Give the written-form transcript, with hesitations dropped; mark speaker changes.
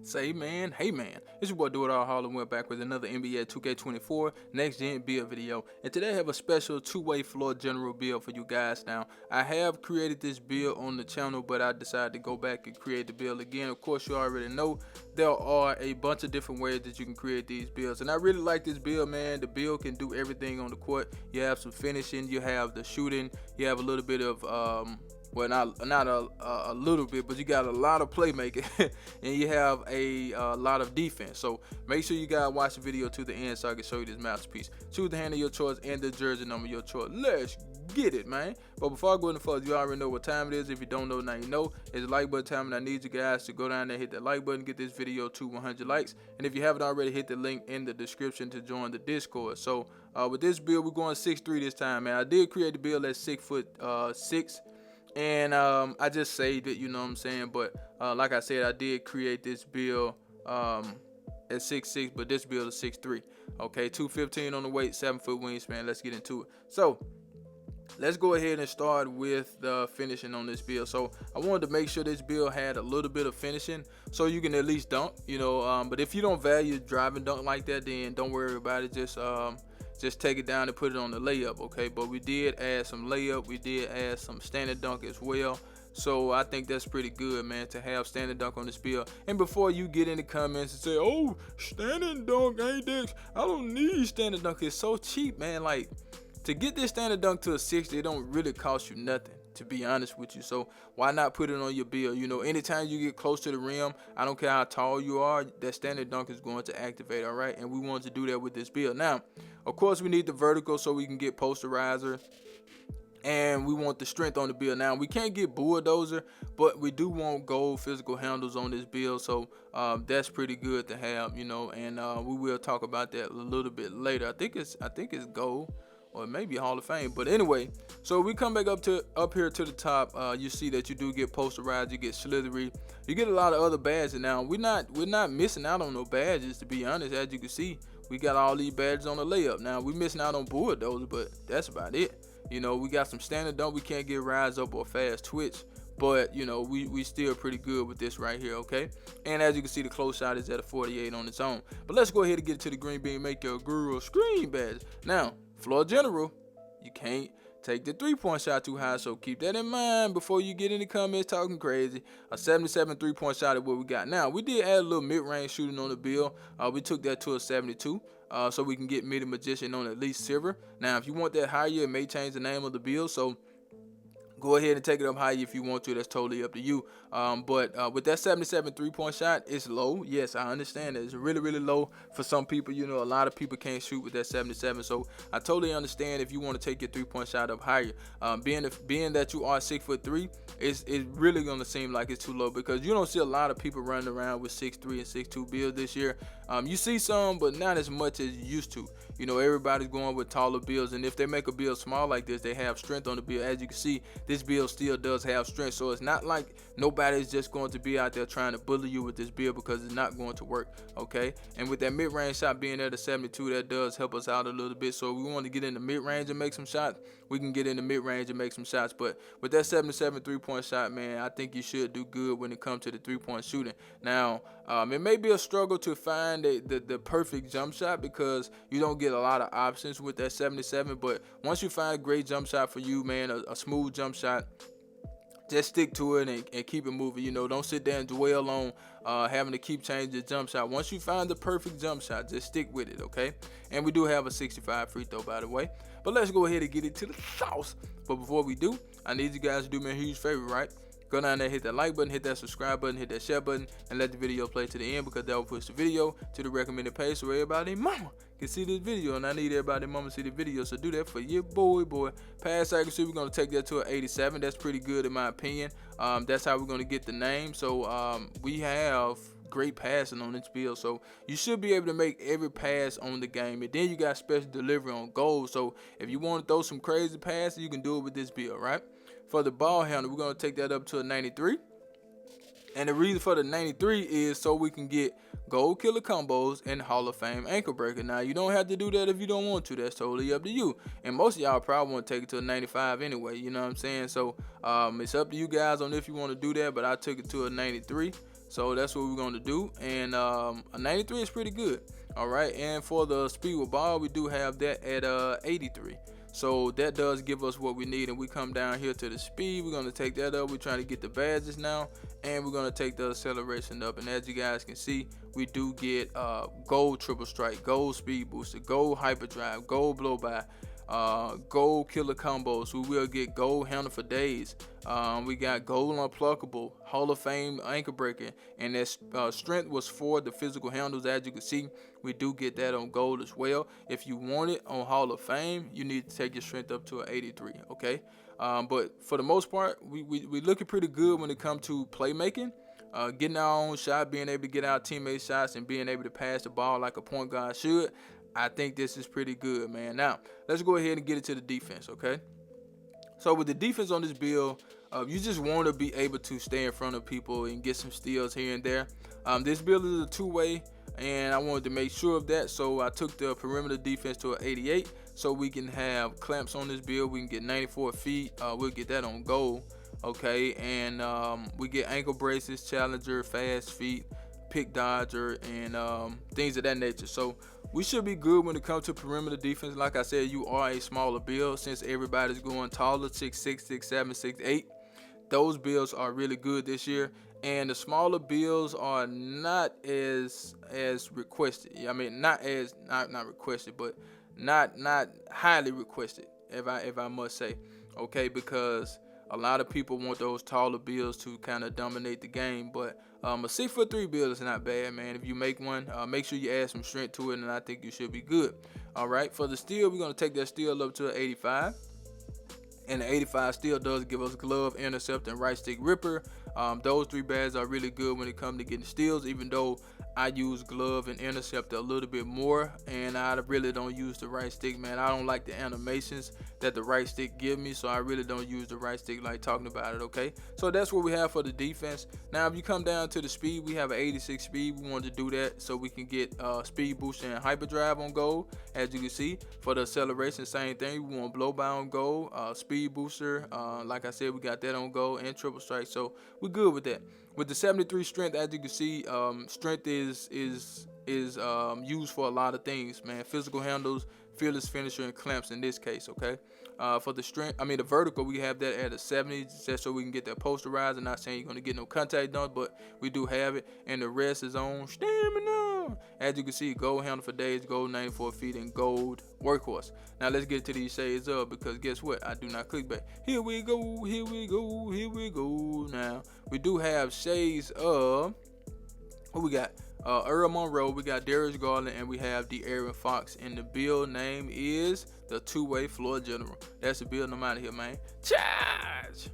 Speaker 1: Say man, hey man, it's your boy Do It All Harlem. We're back with another NBA 2K24 Next Gen build video, and today I have a special two-way floor general build for you guys. Now, I have created this build on the channel, but I decided to go back and create the build again. Of course, you already know there are a bunch of different ways that you can create these builds, and I really like this build, man. The build can do everything on the court. You have some finishing, you have the shooting, you have a little bit of well, not a little bit, but you got a lot of playmaking and you have a lot of defense. So make sure you guys watch the video to the end so I can show you this masterpiece. Choose the hand of your choice and the jersey number of your choice. Let's get it, man. But before I go any further, you already know what time it is. If you don't know, now you know. It's like button time, and I need you guys to go down there, hit that like button, get this video to 100 likes. And if you haven't already, hit the link in the description to join the Discord. So with this build, we're going 6'3" this time, man. I did create the build at 6'6". And I just saved it, you know what I'm saying? But like I said, I did create this build at 6'6", but this build is 6'3". Okay, 215 on the weight, 7-foot wingspan. Let's get into it. So let's go ahead and start with the finishing on this build. So I wanted to make sure this build had a little bit of finishing so you can at least dunk, you know. But if you don't value driving dunk like that, then don't worry about it. Just take it down and put it on the layup, okay? But we did add some layup. We did add some standing dunk as well. So I think that's pretty good, man, to have standing dunk on this build. And before you get in the comments and say, oh, standing dunk ain't this, I don't need standing dunk. It's so cheap, man. Like, to get this standing dunk to a 60, it don't really cost you nothing, to be honest with you. So why not put it on your build? You know, anytime you get close to the rim, I don't care how tall you are, that standing dunk is going to activate, all right? And we want to do that with this build. Now, of course, we need the vertical so we can get posterizer, and we want the strength on the build. Now, we can't get bulldozer, but we do want gold physical handles on this build, so that's pretty good to have, you know. And we will talk about that a little bit later. I think it's gold, or maybe Hall of Fame. But anyway, so we come back up here to the top. You see that you do get posterized, you get slithery, you get a lot of other badges. Now we're not missing out on no badges, to be honest. As you can see, we got all these badges on the layup. Now we're missing out on bulldozer, but that's about it. You know, we got some standard dunk. We can't get rise up or fast twitch, but you know, we still pretty good with this right here, okay? And as you can see, the close shot is at a 48 on its own. But let's go ahead and get to the green bean, make your girl scream badge. Now, floor general, you can't take the three-point shot too high, so keep that in mind before you get in the comments talking crazy. A 77 three-point shot is what we got. Now, we did add a little mid-range shooting on the build. We took that to a 72, so we can get Midi Magician on at least silver. Now, if you want that higher, it may change the name of the build, so go ahead and take it up higher if you want to. That's totally up to you. But with that 77 three-point shot, it's low. Yes, I understand that. It's really, really low for some people. You know, a lot of people can't shoot with that 77. So I totally understand if you want to take your three-point shot up higher. Being that you are 6'3", it's really going to seem like it's too low, because you don't see a lot of people running around with 6'3" and 6'2" builds this year. You see some, but not as much as you used to. You know, everybody's going with taller builds, and if they make a build small like this, they have strength on the build. As you can see, this build still does have strength, so it's not like nobody's just going to be out there trying to bully you with this build, because it's not going to work, okay? And with that mid-range shot being at a 72, that does help us out a little bit. So if we want to get in the mid-range and make some shots, we can get in the mid-range and make some shots. But with that 77 three-point shot, man, I think you should do good when it comes to the three-point shooting. Now, it may be a struggle to find the perfect jump shot, because you don't get a lot of options with that 77, but once you find a great jump shot for you, man, a smooth jump shot, just stick to it and keep it moving. You know, don't sit there and dwell on having to keep changing the jump shot. Once you find the perfect jump shot, just stick with it, okay? And we do have a 65 free throw, by the way. But let's go ahead and get it to the sauce. But before we do, I need you guys to do me a huge favor, right? Go down there, hit that like button, hit that subscribe button, hit that share button, and let the video play to the end, because that will push the video to the recommended page so everybody mama can see this video. And I need everybody mama to see the video, so do that for your boy. Pass accuracy, we're going to take that to an 87. That's pretty good in my opinion. That's how we're going to get the name. So we have great passing on this build, so you should be able to make every pass on the game. And then you got special delivery on goals, so if you want to throw some crazy passes, you can do it with this build, right? For the ball handle, we're going to take that up to a 93. And the reason for the 93 is so we can get gold killer combos and Hall of Fame ankle breaker. Now, you don't have to do that if you don't want to. That's totally up to you. And most of y'all probably want to take it to a 95 anyway. You know what I'm saying? So it's up to you guys on if you want to do that. But I took it to a 93. So that's what we're going to do. And a 93 is pretty good. All right. And for the speed with ball, we do have that at 83. So that does give us what we need. And we come down here to the speed. We're going to take that up. We're trying to get the badges now. And we're going to take the acceleration up. And as you guys can see, we do get gold triple strike, gold speed booster, gold hyperdrive, gold blow by, gold killer combos. We will get gold handle for days. We got gold unpluckable, Hall of Fame anchor breaker, and that strength was for the physical handles. As you can see, we do get that on gold as well. If you want it on Hall of Fame, you need to take your strength up to an 83. Okay, but for the most part, we looking pretty good when it comes to playmaking. Getting our own shot, being able to get our teammates shots, and being able to pass the ball like a point guard should. I think this is pretty good, man. Now, let's go ahead and get into the defense, okay? So with the defense on this build, you just want to be able to stay in front of people and get some steals here and there. This build is a two-way, and I wanted to make sure of that, so I took the perimeter defense to an 88 so we can have clamps on this build. We can get 94 feet. We'll get that on gold, okay? And we get ankle braces, challenger, fast feet, pick dodger, and things of that nature. So we should be good when it comes to perimeter defense. Like I said, you are a smaller build since everybody's going taller, 6'6", 6'7", 6'8". Those builds are really good this year, and the smaller builds are not as requested. I mean, not requested, but not highly requested, if I must say, okay, because a lot of people want those taller builds to kind of dominate the game. But a 6'3" build is not bad, man. If you make one, make sure you add some strength to it, and I think you should be good. All right, for the steal, we're going to take that steal up to an 85. And the 85 still does give us glove, intercept, and right stick ripper. Those three badges are really good when it comes to getting steals, even though I use glove and intercept a little bit more, and I really don't use the right stick, man. I don't like the animations that the right stick give me, so I really don't use the right stick like talking about it, okay? So that's what we have for the defense. Now, if you come down to the speed, we have an 86 speed. We wanted to do that so we can get speed booster and hyperdrive on gold, as you can see. For the acceleration, same thing. We want blow by on gold, speed booster. Like I said, we got that on gold, and triple strike, so we're good with that. With the 73 strength, as you can see, strength is used for a lot of things, man. Physical handles, fearless finisher, and clamps in this case, okay? For the strength, the vertical, we have that at a 70, just so we can get that posterizer. Not saying you're gonna get no contact done, but we do have it. And the rest is on stamina. As you can see, gold handle for days, gold 94 feet, and gold workhorse. Now let's get to these shades up, because guess what? I do not clickbait. Here we go, here we go, here we go. Now we do have shades of what we got. Earl Monroe, we got Darius Garland, and we have De'Aaron Fox. And the build name is the two-way floor general. That's the build. I'm out of here, man. Charge!